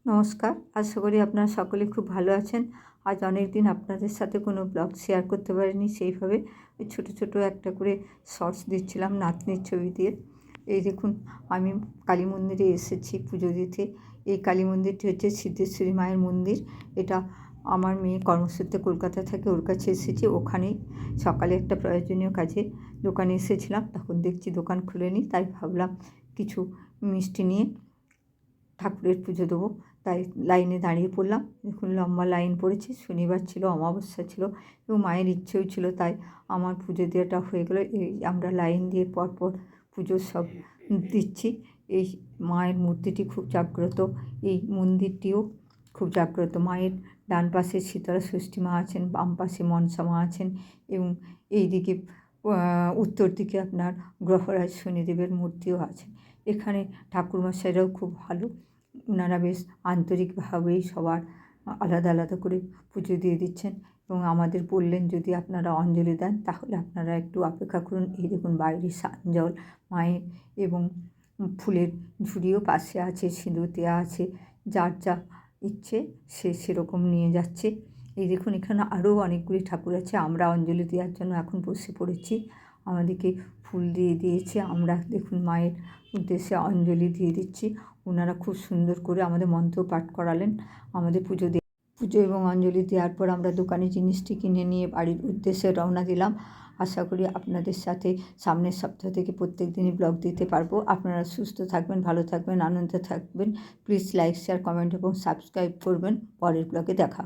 নমস্কার, আশা করি আপনারা সকলে খুব ভালো আছেন। আজ অনেক দিন আপনাদের সাথে কোনো ব্লগ শেয়ার করতে পারিনি, সেইভাবে ওই ছোটো ছোটো একটা করে শর্টস দিচ্ছিলাম নাতনির ছবি দিয়ে। এই দেখুন, আমি কালী মন্দিরে এসেছি পুজো দিতে। এই কালী মন্দিরটি হচ্ছে সিদ্ধেশ্বরী মায়ের মন্দির। এটা আমার মেয়ে কর্মসূত্রে কলকাতা থেকে, ওর কাছে এসেছি। ওখানেই সকালে একটা প্রয়োজনীয় কাজে দোকানে এসেছিলাম, তখন দেখছি দোকান খুলেনি, তাই ভাবলাম কিছু মিষ্টি নিয়ে ঠাকুরের পুজো দেবো। তাই লাইনে দাঁড়িয়ে পড়লাম। দেখুন, লম্বা লাইন পড়েছে। শনিবার ছিল, অমাবস্যা ছিল এবং মায়ের ইচ্ছেও ছিল, তাই আমার পুজো দেওয়াটা হয়ে গেলো। এই আমরা লাইন দিয়ে পরপর পুজো সব দিচ্ছি। এই মায়ের মূর্তিটি খুব জাগ্রত, এই মন্দিরটিও খুব জাগ্রত। মায়ের ডান পাশে শীতলা ষষ্ঠী মা আছেন, বাম পাশে মনসা মা আছেন এবং এই দিকে উত্তর দিকে আপনার গ্রহরাজ শনিদেবের মূর্তিও আছে। এখানে ঠাকুরমশাইরাও খুব ভালো, ওনারা বেশ আন্তরিকভাবেই সবার আলাদা আলাদা করে পুজো দিয়ে দিচ্ছেন এবং আমাদের বললেন যদি আপনারা অঞ্জলি দেন তাহলে আপনারা একটু অপেক্ষা করুন। এই দেখুন, বাইরে সানজল মায়ের এবং ফুলের ঝুড়িও পাশে আছে, সিঁদুর দেওয়া আছে। যার যা ইচ্ছে সে সেরকম নিয়ে যাচ্ছে। এই দেখুন, এখানে আরও অনেকগুলি ঠাকুর আছে। আমরা অঞ্জলি দেওয়ার জন্য এখন বসে পড়েছি। আমাদেরকে ফুল দিয়ে দিয়েছে, আমরা দেখুন মায়ের উদ্দেশ্যে অঞ্জলি দিয়ে দিচ্ছি। ওনারা খুব সুন্দর করে আমাদের মন্ত্র পাঠ করালেন। আমাদের পুজো এবং অঞ্জলি দেওয়ার পর আমরা দোকানে জিনিসটি কিনে নিয়ে বাড়ির উদ্দেশ্যে রওনা দিলাম। আশা করি আপনাদের সাথে সামনের সপ্তাহ থেকে প্রত্যেক দিনই ব্লগ দিতে পারবো। আপনারা সুস্থ থাকবেন, ভালো থাকবেন, আনন্দে থাকবেন। প্লিজ লাইক, শেয়ার, কমেন্ট এবং সাবস্ক্রাইব করবেন। পরের ব্লগে দেখা।